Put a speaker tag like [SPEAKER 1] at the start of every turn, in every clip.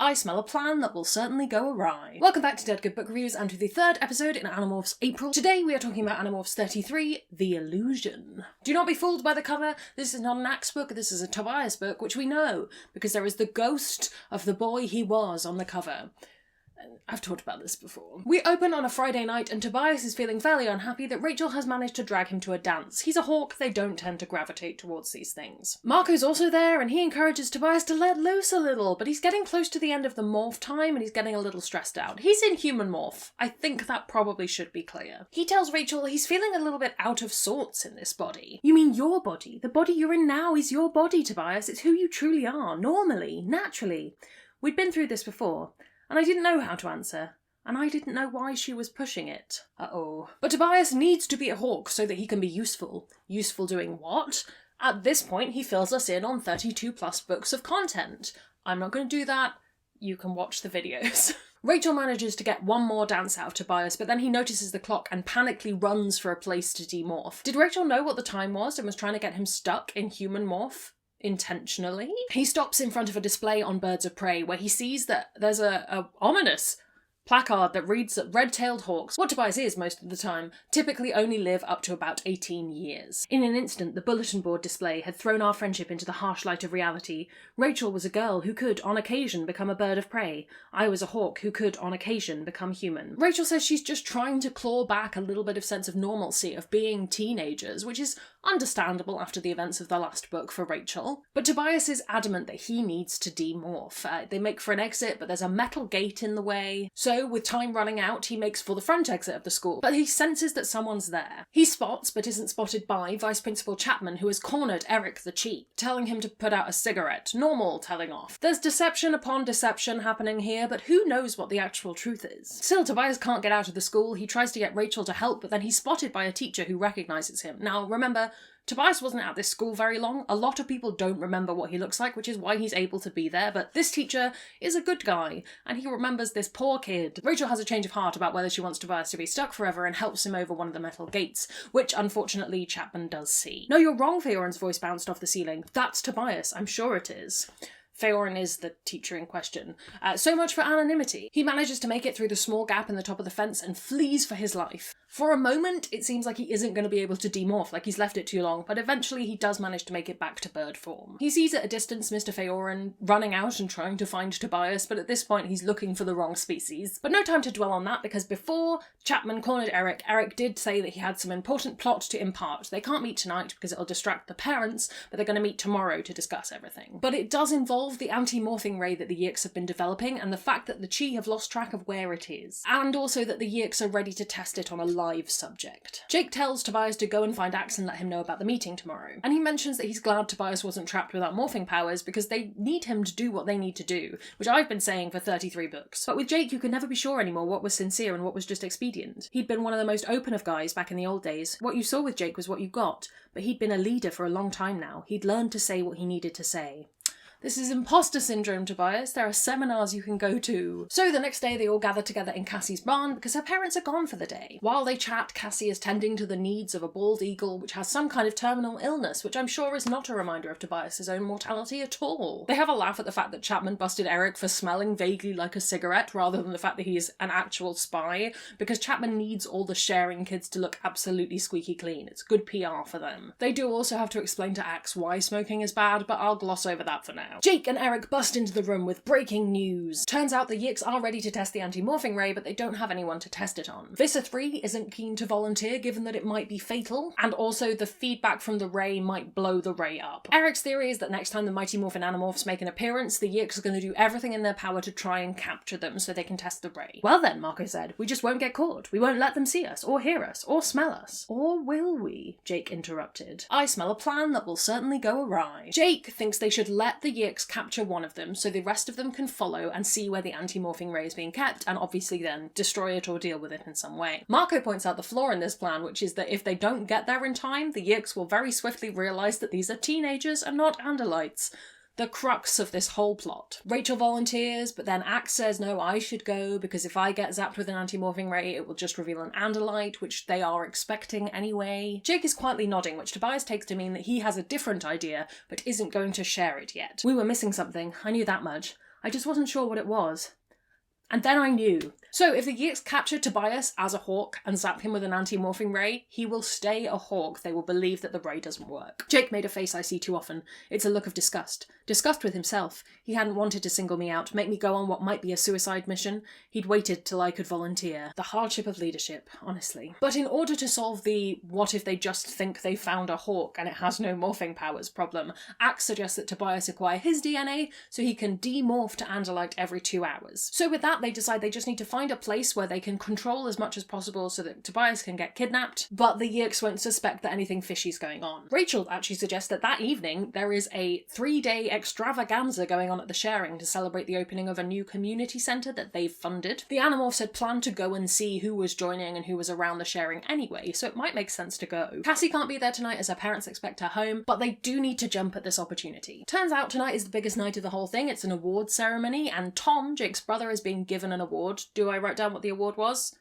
[SPEAKER 1] I smell a plan that will certainly go awry. Welcome back to Dead Good Book Reviews and to the third episode in Animorphs April. Today we are talking about Animorphs 33, The Illusion. Do not be fooled by the cover. This is not an Axe book, this is a Tobias book, which we know because there is the ghost of the boy he was on the cover. I've talked about this before. We open on a Friday night and Tobias is feeling fairly unhappy that Rachel has managed to drag him to a dance. He's a hawk, they don't tend to gravitate towards these things. Marco's also there and he encourages Tobias to let loose a little, but he's getting close to the end of the morph time and he's getting a little stressed out. He's in human morph. I think that probably should be clear. He tells Rachel he's feeling a little bit out of sorts in this body. You mean your body? The body you're in now is your body, Tobias. It's who you truly are, normally, naturally. We'd been through this before. And I didn't know how to answer, and I didn't know why she was pushing it. Uh-oh. But Tobias needs to be a hawk so that he can be useful. Useful doing what? At this point, he fills us in on 32 plus books of content. I'm not going to do that. You can watch the videos. Rachel manages to get one more dance out of Tobias, but then he notices the clock and panically runs for a place to demorph. Did Rachel know what the time was and was trying to get him stuck in human morph? Intentionally? He stops in front of a display on Birds of Prey where he sees that there's a ominous placard that reads that red-tailed hawks, what Tobias is most of the time, typically only live up to about 18 years. In an instant, the bulletin board display had thrown our friendship into the harsh light of reality. Rachel was a girl who could, on occasion, become a bird of prey. I was a hawk who could, on occasion, become human. Rachel says she's just trying to claw back a little bit of sense of normalcy, of being teenagers, which is understandable after the events of the last book for Rachel. But Tobias is adamant that he needs to demorph. They make for an exit, but there's a metal gate in the way. So, with time running out, he makes for the front exit of the school, but he senses that someone's there. He spots, but isn't spotted by, Vice Principal Chapman, who has cornered Eric the Cheat, telling him to put out a cigarette. Normal telling off. There's deception upon deception happening here, but who knows what the actual truth is? Still, Tobias can't get out of the school. He tries to get Rachel to help, but then he's spotted by a teacher who recognises him. Now, remember, Tobias wasn't at this school very long. A lot of people don't remember what he looks like, which is why he's able to be there, but this teacher is a good guy, and he remembers this poor kid. Rachel has a change of heart about whether she wants Tobias to be stuck forever and helps him over one of the metal gates, which unfortunately Chapman does see. No, you're wrong, Feoran's voice bounced off the ceiling. That's Tobias, I'm sure it is. Feoran is the teacher in question. So much for anonymity. He manages to make it through the small gap in the top of the fence and flees for his life. For a moment, it seems like he isn't going to be able to demorph, like he's left it too long, but eventually he does manage to make it back to bird form. He sees at a distance Mr. Feoran running out and trying to find Tobias, but at this point he's looking for the wrong species. But no time to dwell on that, because before Chapman cornered Eric, Eric did say that he had some important plot to impart. They can't meet tonight because it'll distract the parents, but they're going to meet tomorrow to discuss everything. But it does involve the anti-morphing ray that the Yeeks have been developing, and the fact that the Chi have lost track of where it is. And also that the Yeeks are ready to test it on a live subject. Jake tells Tobias to go and find Axe and let him know about the meeting tomorrow. And he mentions that he's glad Tobias wasn't trapped without morphing powers because they need him to do what they need to do, which I've been saying for 33 books. But with Jake, you can never be sure anymore what was sincere and what was just expedient. He'd been one of the most open of guys back in the old days. What you saw with Jake was what you got, but he'd been a leader for a long time now. He'd learned to say what he needed to say. This is imposter syndrome, Tobias. There are seminars you can go to. So the next day they all gather together in Cassie's barn because her parents are gone for the day. While they chat, Cassie is tending to the needs of a bald eagle which has some kind of terminal illness, which I'm sure is not a reminder of Tobias's own mortality at all. They have a laugh at the fact that Chapman busted Eric for smelling vaguely like a cigarette rather than the fact that he is an actual spy, because Chapman needs all the sharing kids to look absolutely squeaky clean. It's good PR for them. They do also have to explain to Axe why smoking is bad, but I'll gloss over that for now. Jake and Eric bust into the room with breaking news. Turns out the Yeeks are ready to test the anti-morphing ray, but they don't have anyone to test it on. Visser 3 isn't keen to volunteer given that it might be fatal, and also the feedback from the ray might blow the ray up. Eric's theory is that next time the Mighty Morphin Animorphs make an appearance, the Yeeks are going to do everything in their power to try and capture them so they can test the ray. Well then, Marco said, we just won't get caught. We won't let them see us, or hear us, or smell us. Or will we? Jake interrupted. I smell a plan that will certainly go awry. Jake thinks they should let the Yeeks capture one of them so the rest of them can follow and see where the anti-morphing ray is being kept and obviously then destroy it or deal with it in some way. Marco points out the flaw in this plan, which is that if they don't get there in time, the Yeeks will very swiftly realise that these are teenagers and not Andalites. The crux of this whole plot. Rachel volunteers, but then Axe says, no, I should go, because if I get zapped with an anti-morphing ray, it will just reveal an Andalite, which they are expecting anyway. Jake is quietly nodding, which Tobias takes to mean that he has a different idea, but isn't going to share it yet. We were missing something, I knew that much. I just wasn't sure what it was. And then I knew. So if the Yeeks capture Tobias as a hawk and zap him with an anti-morphing ray, he will stay a hawk. They will believe that the ray doesn't work. Jake made a face I see too often. It's a look of disgust. Disgust with himself. He hadn't wanted to single me out, make me go on what might be a suicide mission. He'd waited till I could volunteer. The hardship of leadership, honestly. But in order to solve the what if they just think they found a hawk and it has no morphing powers problem, Axe suggests that Tobias acquire his DNA so he can demorph to Andalite every 2 hours. So with that, they decide they just need to find a place where they can control as much as possible so that Tobias can get kidnapped, but the Yeeks won't suspect that anything fishy's going on. Rachel actually suggests that evening there is a 3-day extravaganza going on at the Sharing to celebrate the opening of a new community centre that they've funded. The Animorphs had planned to go and see who was joining and who was around the Sharing anyway, so it might make sense to go. Cassie can't be there tonight as her parents expect her home, but they do need to jump at this opportunity. Turns out tonight is the biggest night of the whole thing. It's an awards ceremony, and Tom, Jake's brother, is being given an award. Do I write down what the award was?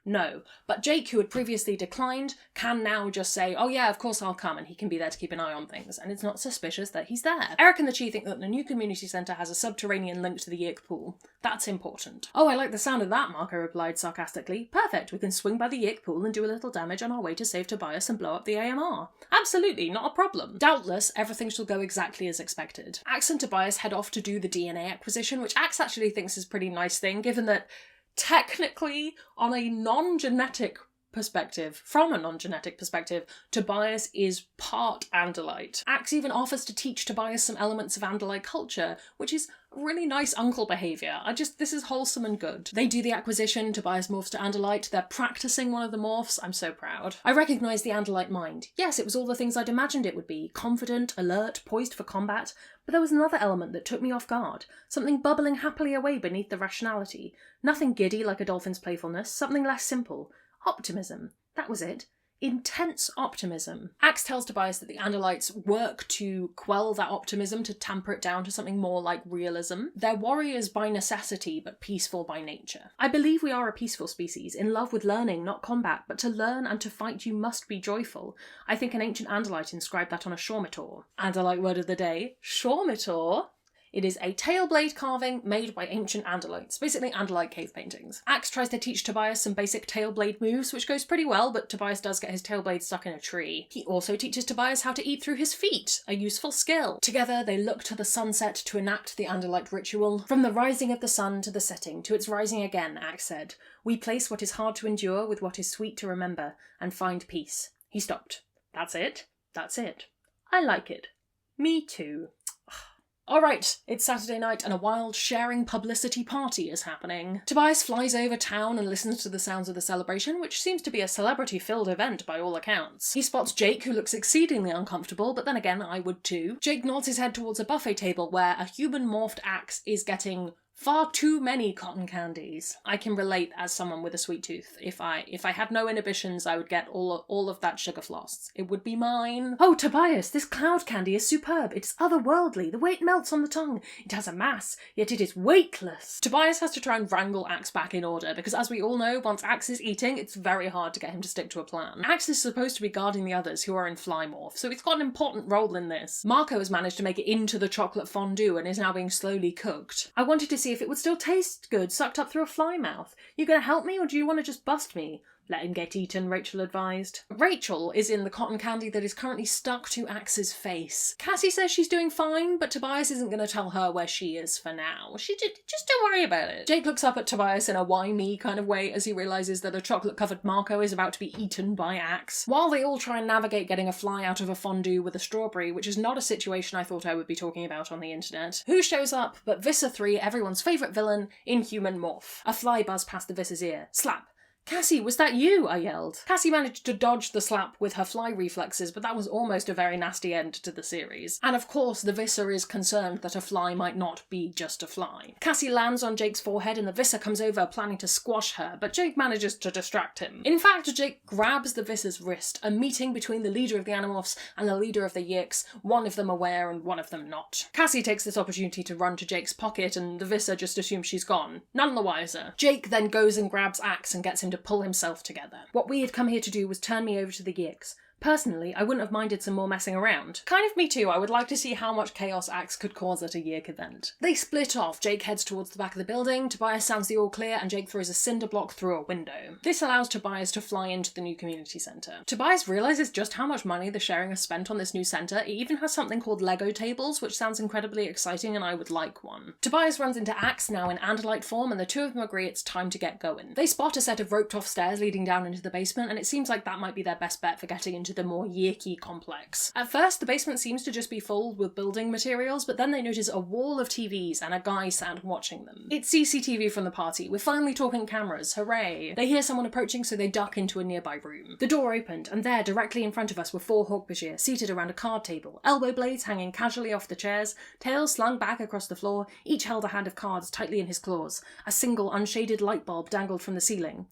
[SPEAKER 1] No. But Jake, who had previously declined, can now just say, oh yeah, of course I'll come, and he can be there to keep an eye on things, and it's not suspicious that he's there. Eric and the Chi think that the new community centre has a subterranean link to the Yeek pool. That's important. Oh, I like the sound of that, Marco replied sarcastically. Perfect, we can swing by the Yeek pool and do a little damage on our way to save Tobias and blow up the AMR. Absolutely, not a problem. Doubtless, everything shall go exactly as expected. Axe and Tobias head off to do the DNA acquisition, which Axe actually thinks is a pretty nice thing, given that technically, on a non-genetic perspective, Tobias is part Andalite. Axe even offers to teach Tobias some elements of Andalite culture, which is really nice uncle behaviour. This is wholesome and good. They do the acquisition, Tobias morphs to Andalite, they're practising one of the morphs, I'm so proud. I recognise the Andalite mind. Yes, it was all the things I'd imagined it would be, confident, alert, poised for combat, but there was another element that took me off guard, something bubbling happily away beneath the rationality. Nothing giddy like a dolphin's playfulness, something less simple. Optimism. That was it. Intense optimism. Axe tells Tobias that the Andalites work to quell that optimism, to tamper it down to something more like realism. They're warriors by necessity, but peaceful by nature. I believe we are a peaceful species, in love with learning, not combat, but to learn and to fight you must be joyful. I think an ancient Andalite inscribed that on a shawmitor. Andalite word of the day, shawmitor. It is a tailblade carving made by ancient Andalites, basically Andalite cave paintings. Axe tries to teach Tobias some basic tailblade moves, which goes pretty well, but Tobias does get his tailblade stuck in a tree. He also teaches Tobias how to eat through his feet, a useful skill. Together they look to the sunset to enact the Andalite ritual. From the rising of the sun to the setting, to its rising again, Axe said, we place what is hard to endure with what is sweet to remember, and find peace. He stopped. That's it. That's it. I like it. Me too. Alright, it's Saturday night and a wild Sharing publicity party is happening. Tobias flies over town and listens to the sounds of the celebration, which seems to be a celebrity-filled event by all accounts. He spots Jake, who looks exceedingly uncomfortable, but then again, I would too. Jake nods his head towards a buffet table where a human-morphed Axe is getting far too many cotton candies. I can relate as someone with a sweet tooth. If I had no inhibitions, I would get all of that sugar floss. It would be mine. Oh, Tobias, this cloud candy is superb. It's otherworldly. The way it melts on the tongue. It has a mass, yet it is weightless. Tobias has to try and wrangle Axe back in order, because as we all know, once Axe is eating, it's very hard to get him to stick to a plan. Axe is supposed to be guarding the others who are in fly morph, so it's got an important role in this. Marco has managed to make it into the chocolate fondue and is now being slowly cooked. I wanted to see if it would still taste good, sucked up through a fly mouth. You gonna help me, or do you want to just bust me? Let him get eaten, Rachel advised. Rachel is in the cotton candy that is currently stuck to Axe's face. Cassie says she's doing fine, but Tobias isn't going to tell her where she is for now. Just don't worry about it. Jake looks up at Tobias in a why me kind of way as he realises that a chocolate-covered Marco is about to be eaten by Axe. While they all try and navigate getting a fly out of a fondue with a strawberry, which is not a situation I thought I would be talking about on the internet, who shows up but Visser 3, everyone's favourite villain, Inhuman Morph. A fly buzzed past the Visser's ear. Slap. Cassie, was that you? I yelled. Cassie managed to dodge the slap with her fly reflexes, but that was almost a very nasty end to the series. And of course, the Visser is concerned that a fly might not be just a fly. Cassie lands on Jake's forehead and the Visser comes over planning to squash her, but Jake manages to distract him. In fact, Jake grabs the Visser's wrist, a meeting between the leader of the Animorphs and the leader of the Yeeks, one of them aware and one of them not. Cassie takes this opportunity to run to Jake's pocket and the Visser just assumes she's gone, none the wiser. Jake then goes and grabs Axe and gets him to pull himself together. What we had come here to do was turn me over to the Yeeks. Personally, I wouldn't have minded some more messing around. Kind of me too, I would like to see how much chaos Axe could cause at a Yeerk event. They split off. Jake heads towards the back of the building, Tobias sounds the all clear, and Jake throws a cinder block through a window. This allows Tobias to fly into the new community centre. Tobias realises just how much money the sharing has spent on this new centre. It even has something called Lego tables, which sounds incredibly exciting, and I would like one. Tobias runs into Axe, now in Andalite form, and the two of them agree it's time to get going. They spot a set of roped off stairs leading down into the basement, and it seems like that might be their best bet for getting into the more Yeerky complex. At first, the basement seems to just be filled with building materials, but then they notice a wall of TVs and a guy sat watching them. It's CCTV from the party. We're finally talking cameras, hooray! They hear someone approaching, so they duck into a nearby room. The door opened, and there, directly in front of us, were 4 Hawkbajir seated around a card table, elbow blades hanging casually off the chairs, tails slung back across the floor, each held a hand of cards tightly in his claws. A single unshaded light bulb dangled from the ceiling.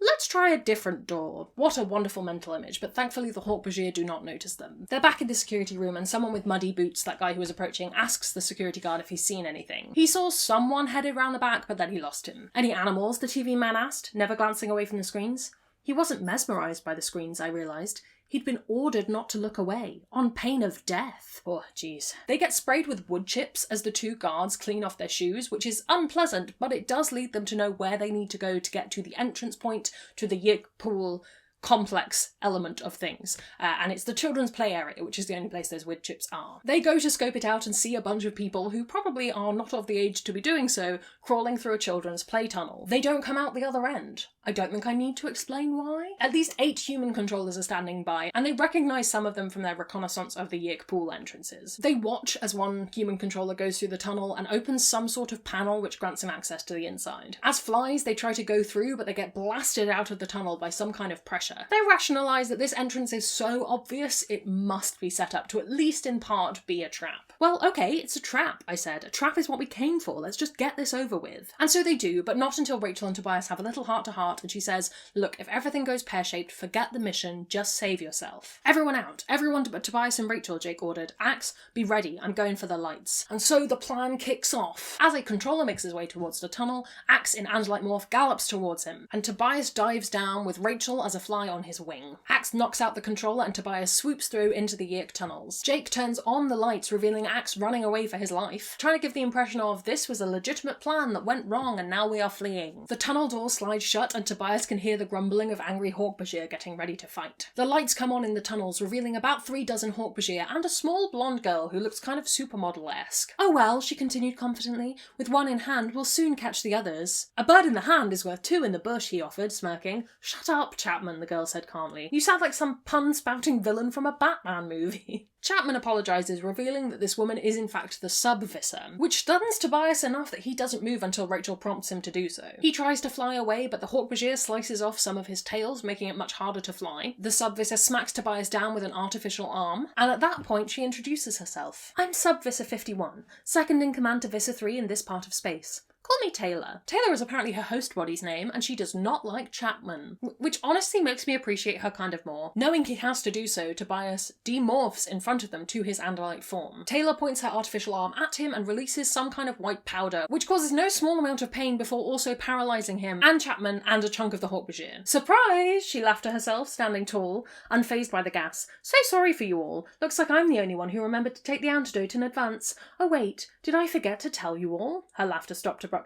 [SPEAKER 1] Let's try a different door. What a wonderful mental image, but thankfully the Hawkbajir do not notice them. They're back in the security room, and someone with muddy boots, that guy who was approaching, asks the security guard if he's seen anything. He saw someone headed round the back, but then he lost him. Any animals, the TV man asked, never glancing away from the screens. He wasn't mesmerised by the screens, I realised. He'd been ordered not to look away, on pain of death. Oh, jeez. They get sprayed with wood chips as the 2 guards clean off their shoes, which is unpleasant, but it does lead them to know where they need to go to get to the entrance point to the Yeerk pool complex element of things. And it's the children's play area, which is the only place those wood chips are. They go to scope it out and see a bunch of people who probably are not of the age to be doing so, crawling through a children's play tunnel. They don't come out the other end. I don't think I need to explain why. At least 8 human controllers are standing by, and they recognise some of them from their reconnaissance of the Yeerk pool entrances. They watch as one human controller goes through the tunnel and opens some sort of panel which grants him access to the inside. As flies, they try to go through, but they get blasted out of the tunnel by some kind of pressure. They rationalise that this entrance is so obvious it must be set up to at least in part be a trap. Well, okay, it's a trap, I said. A trap is what we came for. Let's just get this over with. And so they do, but not until Rachel and Tobias have a little heart-to-heart, and she says, look, if everything goes pear-shaped, forget the mission, just save yourself. Everyone out. Everyone but Tobias and Rachel, Jake ordered. Axe, be ready. I'm going for the lights. And so the plan kicks off. As a controller makes his way towards the tunnel, Axe in Andalite morph gallops towards him, and Tobias dives down with Rachel as a fly on his wing. Axe knocks out the controller and Tobias swoops through into the Yeerk tunnels. Jake turns on the lights, revealing Axe running away for his life, trying to give the impression of this was a legitimate plan that went wrong and now we are fleeing. The tunnel door slides shut and Tobias can hear the grumbling of angry Hawkbajir getting ready to fight. The lights come on in the tunnels, revealing about 3 dozen Hawkbajir and a small blonde girl who looks kind of supermodel-esque. Oh well, she continued confidently, with one in hand we'll soon catch the others. A bird in the hand is worth 2 in the bush, he offered, smirking. Shut up, Chapman, the girl said calmly. You sound like some pun-spouting villain from a Batman movie. Chapman apologises, revealing that this woman is in fact the sub-visser, which stuns Tobias enough that he doesn't move until Rachel prompts him to do so. He tries to fly away, but the Hawkbajir slices off some of his tails, making it much harder to fly. The sub-visser smacks Tobias down with an artificial arm, and at that point she introduces herself. I'm Sub-Visser 51, second in command to Visser 3 in this part of space. Call me Taylor. Taylor is apparently her host body's name, and she does not like Chapman, which honestly makes me appreciate her kind of more. Knowing he has to do so, Tobias demorphs in front of them to his Andalite form. Taylor points her artificial arm at him and releases some kind of white powder, which causes no small amount of pain before also paralysing him and Chapman and a chunk of the Hawkbajir. Surprise! She laughed to herself, standing tall, unfazed by the gas. So sorry for you all. Looks like I'm the only one who remembered to take the antidote in advance. Oh wait, did I forget to tell you all? Her laughter stopped abruptly.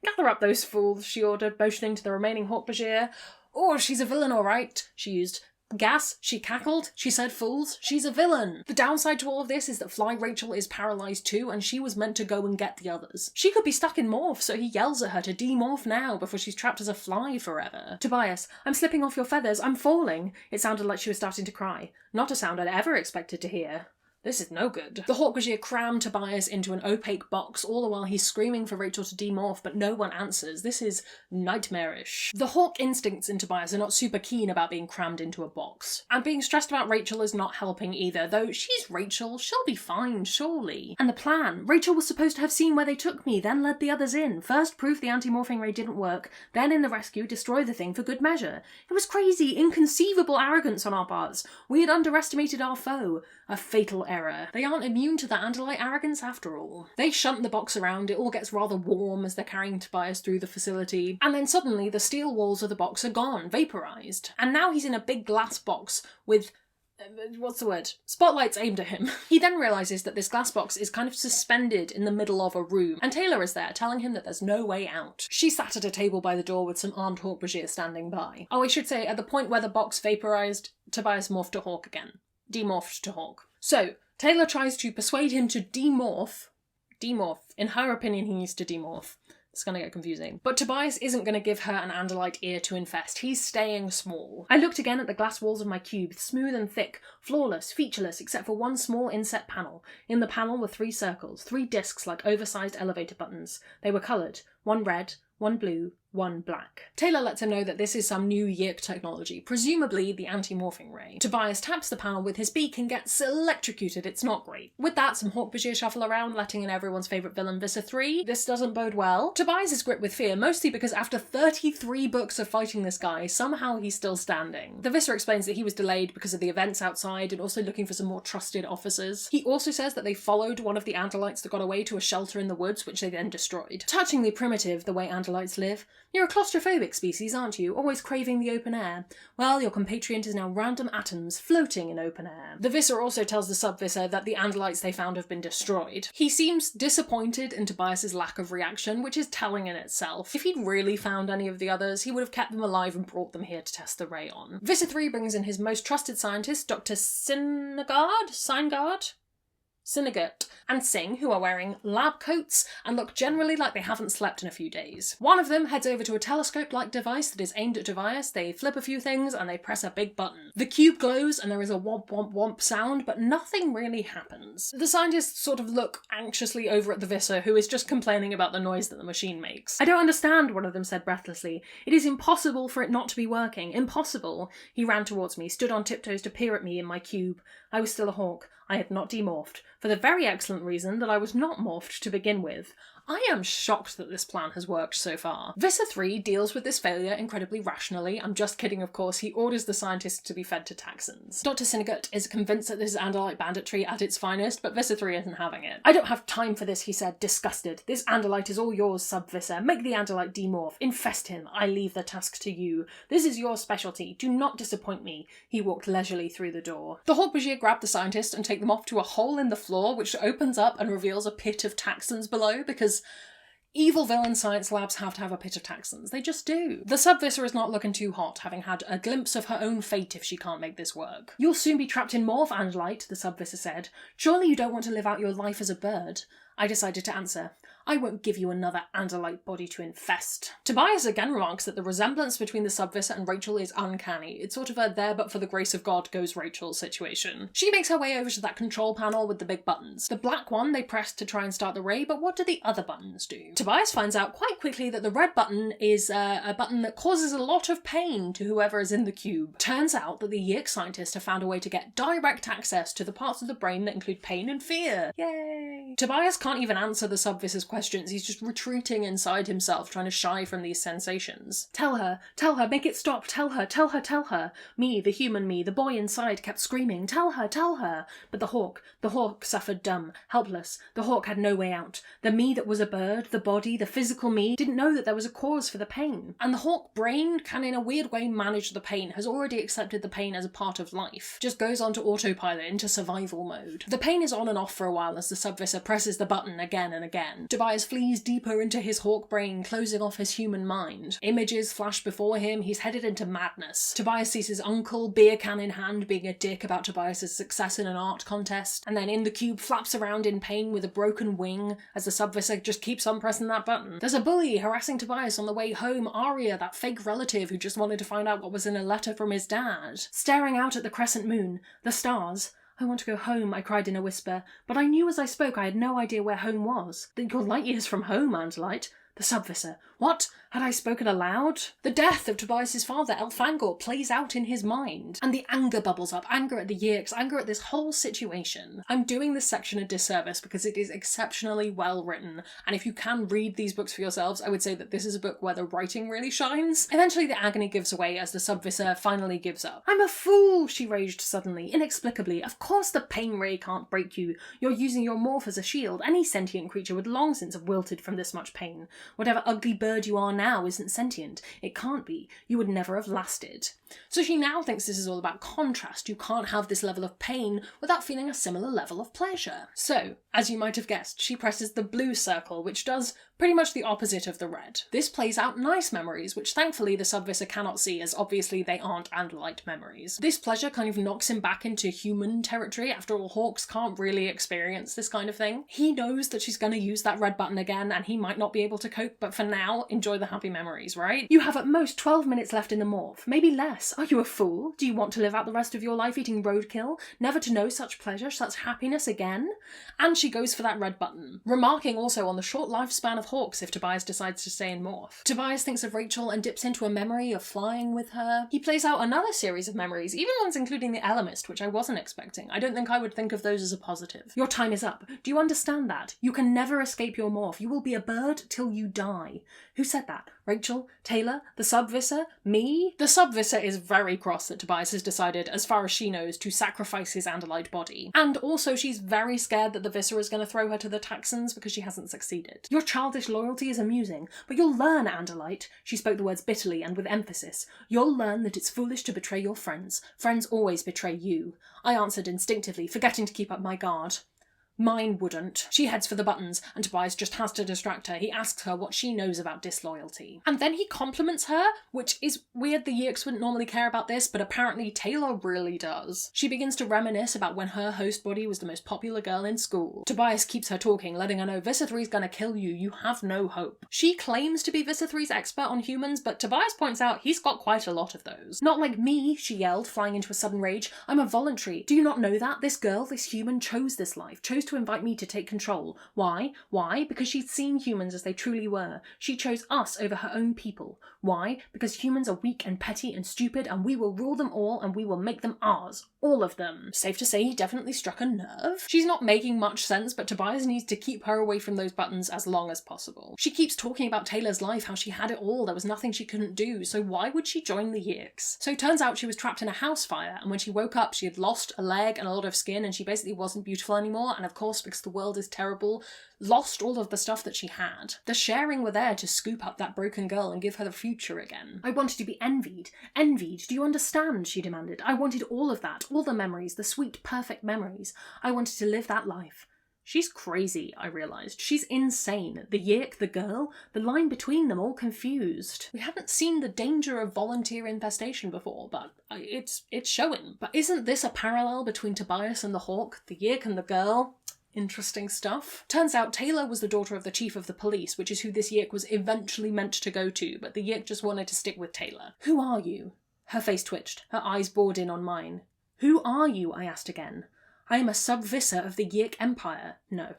[SPEAKER 1] Gather up those fools, she ordered, motioning to the remaining Hawkbajir. Oh, she's a villain all right, she used. Gas, she cackled, she said fools, she's a villain. The downside to all of this is that Fly Rachel is paralysed too, and she was meant to go and get the others. She could be stuck in morph, so he yells at her to demorph now before she's trapped as a fly forever. Tobias, I'm slipping off your feathers, I'm falling. It sounded like she was starting to cry. Not a sound I'd ever expected to hear. This is no good. The Hawkbajir cram Tobias into an opaque box, all the while he's screaming for Rachel to demorph, but no one answers. This is nightmarish. The Hawk instincts in Tobias are not super keen about being crammed into a box. And being stressed about Rachel is not helping either, though she's Rachel, she'll be fine, surely. And the plan. Rachel was supposed to have seen where they took me, then led the others in. First prove the anti-morphing ray didn't work, then in the rescue destroy the thing for good measure. It was crazy, inconceivable arrogance on our parts. We had underestimated our foe. A fatal error. They aren't immune to the Andalite arrogance after all. They shunt the box around, it all gets rather warm as they're carrying Tobias through the facility, and then suddenly the steel walls of the box are gone, vaporised. And now he's in a big glass box with what's the word? Spotlight's aimed at him. He then realises that this glass box is kind of suspended in the middle of a room, and Taylor is there, telling him that there's no way out. She sat at a table by the door with some armed Hork-Bajir standing by. Oh, I should say, at the point where the box vaporised, Tobias morphed to Hawk again. Demorphed to Hawk. So, Taylor tries to persuade him to demorph. In her opinion, he needs to demorph. It's gonna get confusing. But Tobias isn't gonna give her an Andalite ear to infest. He's staying small. I looked again at the glass walls of my cube, smooth and thick, flawless, featureless, except for one small inset panel. In the panel were 3 circles, 3 discs like oversized elevator buttons. They were coloured, one red, one blue, one black. Taylor lets him know that this is some new Yik technology, presumably the anti-morphing ray. Tobias taps the panel with his beak and gets electrocuted. It's not great. With that, some Hork-Bajir shuffle around, letting in everyone's favourite villain, Visser 3. This doesn't bode well. Tobias is gripped with fear, mostly because after 33 books of fighting this guy, somehow he's still standing. The Visser explains that he was delayed because of the events outside and also looking for some more trusted officers. He also says that they followed one of the Andalites that got away to a shelter in the woods, which they then destroyed. Touchingly primitive, the way Andalites live. You're a claustrophobic species, aren't you? Always craving the open air. Well, your compatriot is now random atoms floating in open air. The Visser also tells the Sub-Visser that the Andalites they found have been destroyed. He seems disappointed in Tobias's lack of reaction, which is telling in itself. If he'd really found any of the others, he would have kept them alive and brought them here to test the ray on. Visser 3 brings in his most trusted scientist, Dr. Synagert and Singh, who are wearing lab coats and look generally like they haven't slept in a few days. One of them heads over to a telescope-like device that is aimed at Tobias. They flip a few things and they press a big button. The cube glows and there is a womp womp womp sound, but nothing really happens. The scientists sort of look anxiously over at the Visser, who is just complaining about the noise that the machine makes. I don't understand, one of them said breathlessly. It is impossible for it not to be working. Impossible. He ran towards me, stood on tiptoes to peer at me in my cube. I was still a Hawk. I had not demorphed, for the very excellent reason that I was not morphed to begin with. I am shocked that this plan has worked so far. Visser 3 deals with this failure incredibly rationally. I'm just kidding, of course. He orders the scientists to be fed to Taxons. Dr. Synagert is convinced that this is Andalite banditry at its finest, but Visser 3 isn't having it. I don't have time for this, he said, disgusted. This Andalite is all yours, Sub-Visser. Make the Andalite demorph. Infest him. I leave the task to you. This is your specialty. Do not disappoint me. He walked leisurely through the door. The Hork-Bajir grab the scientist and take them off to a hole in the floor, which opens up and reveals a pit of Taxons below, because evil villain science labs have to have a pit of Taxons. They just do. The Sub-Visser is not looking too hot, having had a glimpse of her own fate if she can't make this work. You'll soon be trapped in Morph, Andalite, the Sub-Visser said. Surely you don't want to live out your life as a bird? I decided to answer. I won't give you another Andalite body to infest. Tobias again remarks that the resemblance between the Sub-Visser and Rachel is uncanny. It's sort of a there but for the grace of God goes Rachel situation. She makes her way over to that control panel with the big buttons. The black one they press to try and start the ray, but what do the other buttons do? Tobias finds out quite quickly that the red button is a button that causes a lot of pain to whoever is in the cube. Turns out that the Yik scientists have found a way to get direct access to the parts of the brain that include pain and fear. Yay! Tobias can't even answer the Sub-Visser's questions. He's just retreating inside himself, trying to shy from these sensations. Tell her, make it stop, tell her. Me, the human me, the boy inside kept screaming, tell her. But the Hawk suffered dumb, helpless. The Hawk had no way out. The me that was a bird, the body, the physical me, didn't know that there was a cause for the pain. And the Hawk brain can in a weird way manage the pain, has already accepted the pain as a part of life. Just goes on to autopilot, into survival mode. The pain is on and off for a while as the Sub-Visser presses the button again and again. Tobias flees deeper into his Hawk brain, closing off his human mind. Images flash before him, he's headed into madness. Tobias sees his uncle, beer can in hand, being a dick about Tobias's success in an art contest, and then in the cube flaps around in pain with a broken wing as the Sub-Visser just keeps on pressing that button. There's a bully harassing Tobias on the way home, Arya, that fake relative who just wanted to find out what was in a letter from his dad. Staring out at the crescent moon, the stars. I want to go home, I cried in a whisper, but I knew as I spoke I had no idea where home was. That you're light years from home, Andalite. The Sub-Visser. What? Had I spoken aloud? The death of Tobias's father, Elfangor, plays out in his mind. And the anger bubbles up. Anger at the Yirks, anger at this whole situation. I'm doing this section a disservice because it is exceptionally well written. And if you can read these books for yourselves, I would say that this is a book where the writing really shines. Eventually the agony gives away as the Sub-Visser finally gives up. I'm a fool, she raged suddenly, inexplicably. Of course the pain ray can't break you. You're using your morph as a shield. Any sentient creature would long since have wilted from this much pain. Whatever ugly bird you are now isn't sentient. It can't be. You would never have lasted. So she now thinks this is all about contrast. You can't have this level of pain without feeling a similar level of pleasure. So, as you might have guessed, she presses the blue circle, which does pretty much the opposite of the red. This plays out nice memories, which thankfully the subvisor cannot see, as obviously they aren't Andalite memories. This pleasure kind of knocks him back into human territory. After all, Hawks can't really experience this kind of thing. He knows that she's going to use that red button again, and he might not be able to cope, but for now, enjoy the happy memories, right? You have at most 12 minutes left in the morph, maybe less. Are you a fool? Do you want to live out the rest of your life eating roadkill, never to know such pleasure, such happiness again? And she goes for that red button, remarking also on the short lifespan of Hawks if Tobias decides to stay in morph. Tobias thinks of Rachel and dips into a memory of flying with her. He plays out another series of memories, even ones including the Elemist, which I wasn't expecting. I don't think I would think of those as a positive. Your time is up. Do you understand that? You can never escape your morph. You will be a bird till you die. Who said that? Rachel? Taylor? The subvisor? Me? The subvisor is very cross that Tobias has decided, as far as she knows, to sacrifice his Andalite body. And also she's very scared that the Viscera is going to throw her to the Taxons because she hasn't succeeded. Your childish loyalty is amusing, but you'll learn, Andalite. She spoke the words bitterly and with emphasis. You'll learn that it's foolish to betray your friends. Friends always betray you. I answered instinctively, forgetting to keep up my guard. Mine wouldn't. She heads for the buttons, and Tobias just has to distract her. He asks her what she knows about disloyalty. And then he compliments her, which is weird. The Yeerks wouldn't normally care about this, but apparently Taylor really does. She begins to reminisce about when her host body was the most popular girl in school. Tobias keeps her talking, letting her know Visser 3's gonna kill you. You have no hope. She claims to be Visser 3's expert on humans, but Tobias points out he's got quite a lot of those. Not like me, she yelled, flying into a sudden rage. I'm a voluntary. Do you not know that? This girl, this human, chose this life, chose to invite me to take control. Why? Why? Because she'd seen humans as they truly were. She chose us over her own people. Why? Because humans are weak and petty and stupid, and we will rule them all, and we will make them ours. All of them. Safe to say he definitely struck a nerve. She's not making much sense, but Tobias needs to keep her away from those buttons as long as possible. She keeps talking about Taylor's life, how she had it all, there was nothing she couldn't do, so why would she join the Yeerks? So it turns out she was trapped in a house fire, and when she woke up she had lost a leg and a lot of skin, and she basically wasn't beautiful anymore, and of course, because the world is terrible, lost all of the stuff that she had. The sharing were there to scoop up that broken girl and give her the future again. I wanted to be envied. Envied, do you understand? She demanded. I wanted all of that, all the memories, the sweet, perfect memories. I wanted to live that life. She's crazy, I realised. She's insane. The Yeerk, the girl, the line between them all confused. We haven't seen the danger of volunteer infestation before, but it's showing. But isn't this a parallel between Tobias and the Hawk, the Yeerk and the girl? Interesting stuff. Turns out Taylor was the daughter of the chief of the police, which is who this Yeerk was eventually meant to go to, but the Yeerk just wanted to stick with Taylor. Who are you? Her face twitched. Her eyes bored in on mine. Who are you? I asked again. I am a subvisor of the Yeerk Empire. No.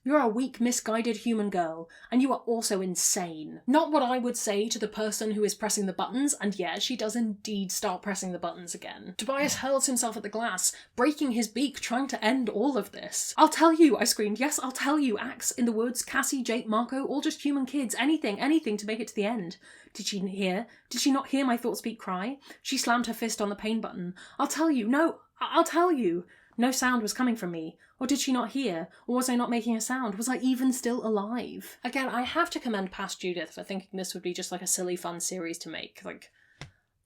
[SPEAKER 1] You're a weak, misguided human girl, and you are also insane. Not what I would say to the person who is pressing the buttons, and yeah, she does indeed start pressing the buttons again. Tobias hurls himself at the glass, breaking his beak, trying to end all of this. I'll tell you, I screamed. Yes, I'll tell you. Axe in the woods, Cassie, Jake, Marco, all just human kids. Anything to make it to the end. Did she hear? Did she not hear my thought speak cry? She slammed her fist on the pain button. I'll tell you. No, I'll tell you. No sound was coming from me. Or did she not hear? Or was I not making a sound? Was I even still alive? Again, I have to commend past Judith for thinking this would be just like a silly fun series to make. Like,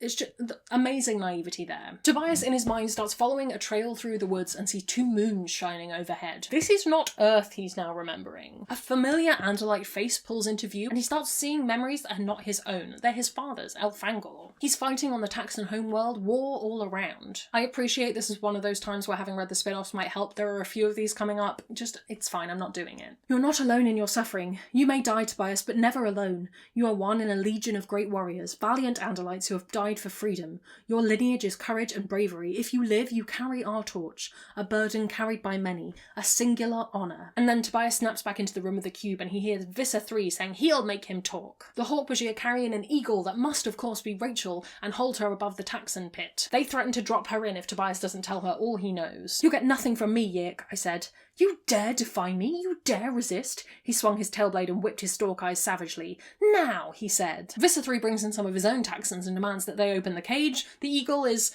[SPEAKER 1] it's just amazing naivety there. Tobias in his mind starts following a trail through the woods and sees two moons shining overhead. This is not Earth he's now remembering. A familiar Andalite face pulls into view and he starts seeing memories that are not his own. They're his father's, Elfangor. He's fighting on the Taxon homeworld, war all around. I appreciate this is one of those times where having read the spin-offs might help. There are a few of these coming up. Just, it's fine, I'm not doing it. You're not alone in your suffering. You may die, Tobias, but never alone. You are one in a legion of great warriors, valiant Andalites who have died for freedom. Your lineage is courage and bravery. If you live, you carry our torch, a burden carried by many, a singular honour. And then Tobias snaps back into the room of the cube and he hears Visser 3 saying he'll make him talk. The Hawkbajir carrying an eagle that must of course be Rachel and hold her above the Taxon pit. They threaten to drop her in if Tobias doesn't tell her all he knows. You get nothing from me, Yeerk, I said. You dare defy me? You dare resist? He swung his tailblade and whipped his stalk eyes savagely. Now, he said. Visser 3 brings in some of his own Taxons and demands that they open the cage. The eagle is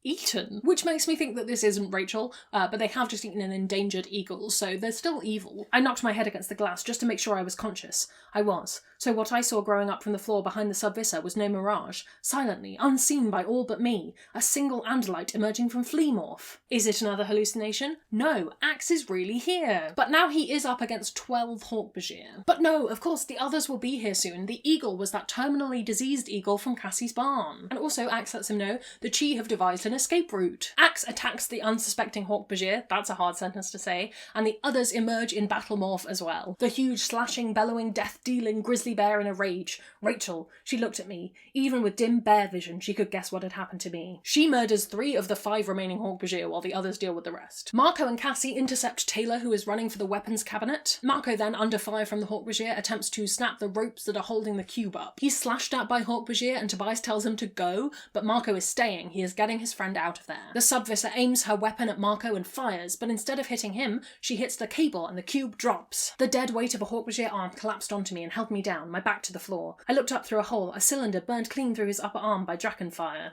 [SPEAKER 1] eaten, which makes me think that this isn't Rachel, but they have just eaten an endangered eagle, so they're still evil. I knocked my head against the glass just to make sure I was conscious. I was. So what I saw growing up from the floor behind the subvisor was no mirage. Silently, unseen by all but me, a single Andalite emerging from Fleamorph. Is it another hallucination? No, Axe is really here. But now he is up against 12 Hork-Bajir. But no, of course, the others will be here soon. The eagle was that terminally diseased eagle from Cassie's barn. And also, Axe lets him know the Chi have devised an escape route. Axe attacks the unsuspecting Hork-Bajir, that's a hard sentence to say, and the others emerge in battle morph as well. The huge, slashing, bellowing, death-dealing grizzly bear in a rage. Rachel, she looked at me. Even with dim bear vision, she could guess what had happened to me. She murders 3 of the 5 remaining Hork-Bajir while the others deal with the rest. Marco and Cassie intercept Taylor, who is running for the weapons cabinet. Marco then, under fire from the Hork-Bajir, attempts to snap the ropes that are holding the cube up. He's slashed at by Hork-Bajir and Tobias tells him to go, but Marco is staying. He is getting his friend out of there. The subvisor aims her weapon at Marco and fires, but instead of hitting him, she hits the cable and the cube drops. The dead weight of a Hork-Bajir arm collapsed onto me and held me down, my back to the floor. I looked up through a hole, a cylinder burned clean through his upper arm by Drakenfire.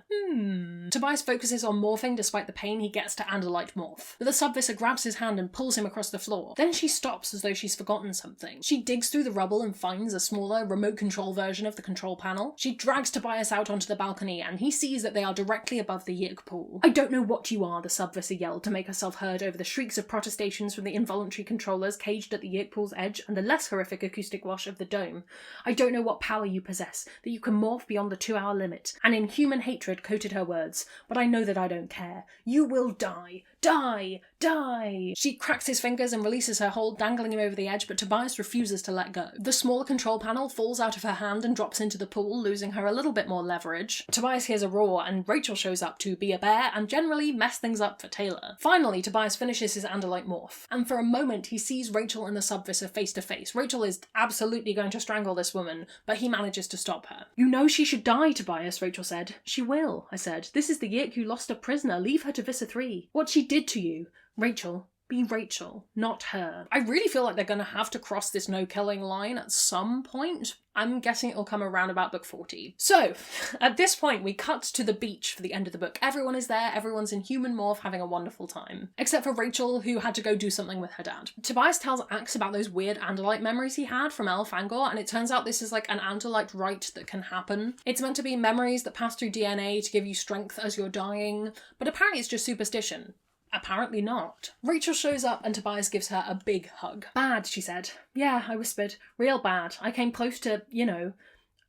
[SPEAKER 1] Tobias focuses on morphing despite the pain he gets to Andalite morph. But the subvisor grabs his hand and pulls him across the floor. Then she stops as though she's forgotten something. She digs through the rubble and finds a smaller, remote control version of the control panel. She drags Tobias out onto the balcony and he sees that they are directly above the Yik pool. I don't know what you are, the subvisor yelled to make herself heard over the shrieks of protestations from the involuntary controllers caged at the Yik pool's edge and the less horrific acoustic wash of the dome. I don't know what power you possess, that you can morph beyond the 2-hour limit. An inhuman hatred coated her words, but I know that I don't care. You will die. Die! Die! She cracks his fingers and releases her hold, dangling him over the edge, but Tobias refuses to let go. The smaller control panel falls out of her hand and drops into the pool, losing her a little bit more leverage. Tobias hears a roar, and Rachel shows up to be a bear and generally mess things up for Taylor. Finally, Tobias finishes his Andalite morph, and for a moment he sees Rachel and the subvisor face to face. Rachel is absolutely going to strangle this woman, but he manages to stop her. You know she should die, Tobias, Rachel said. She will, I said. This is the Yik you lost a prisoner. Leave her to Visser 3. What she did to you. Rachel, be Rachel, not her. I really feel like they're going to have to cross this no-killing line at some point. I'm guessing it'll come around about book 40. So, at this point, we cut to the beach for the end of the book. Everyone is there, everyone's in human morph having a wonderful time. Except for Rachel, who had to go do something with her dad. Tobias tells Axe about those weird Andalite memories he had from El Fangor, and it turns out this is like an Andalite rite that can happen. It's meant to be memories that pass through DNA to give you strength as you're dying, but apparently it's just superstition. Apparently not. Rachel shows up and Tobias gives her a big hug. Bad, she said. Yeah, I whispered. Real bad. I came close to,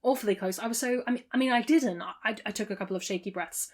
[SPEAKER 1] awfully close. I was so... I mean, I didn't. I took a couple of shaky breaths.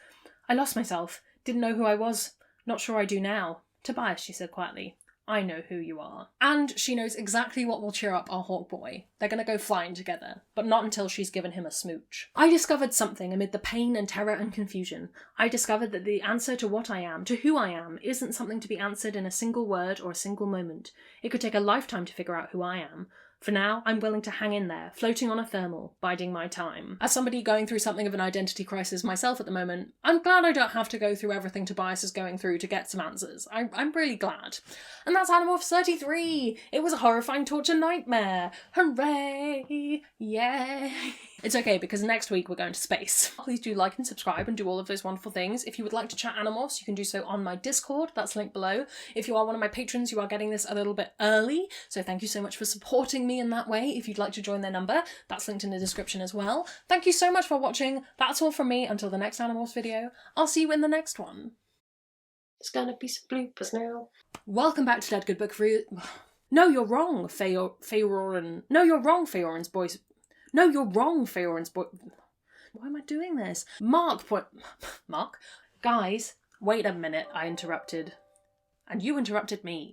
[SPEAKER 1] I lost myself. Didn't know who I was. Not sure I do now. Tobias, she said quietly. I know who you are. And she knows exactly what will cheer up our Hawk boy. They're going to go flying together, but not until she's given him a smooch. I discovered something amid the pain and terror and confusion. I discovered that the answer to what I am, to who I am, isn't something to be answered in a single word or a single moment. It could take a lifetime to figure out who I am. For now, I'm willing to hang in there, floating on a thermal, biding my time. As somebody going through something of an identity crisis myself at the moment, I'm glad I don't have to go through everything Tobias is going through to get some answers. I'm really glad. And that's Animorphs 33! It was a horrifying torture nightmare! Hooray! Yay! It's okay, because next week we're going to space. Please do like and subscribe and do all of those wonderful things. If you would like to chat Animorphs, you can do so on my Discord. That's linked below. If you are one of my patrons, you are getting this a little bit early, so thank you so much for supporting me in that way. If you'd like to join their number, that's linked in the description as well. Thank you so much for watching. That's all from me until the next Animorphs video. I'll see you in the next one. There's gonna be some bloopers now. Welcome back to Dead Good Book Review. No, you're wrong, Feorin. No, you're wrong, Feorin's boys. No, you're wrong, Feorin's boy. Why am I doing this? Mark? Guys, wait a minute, I interrupted. And you interrupted me.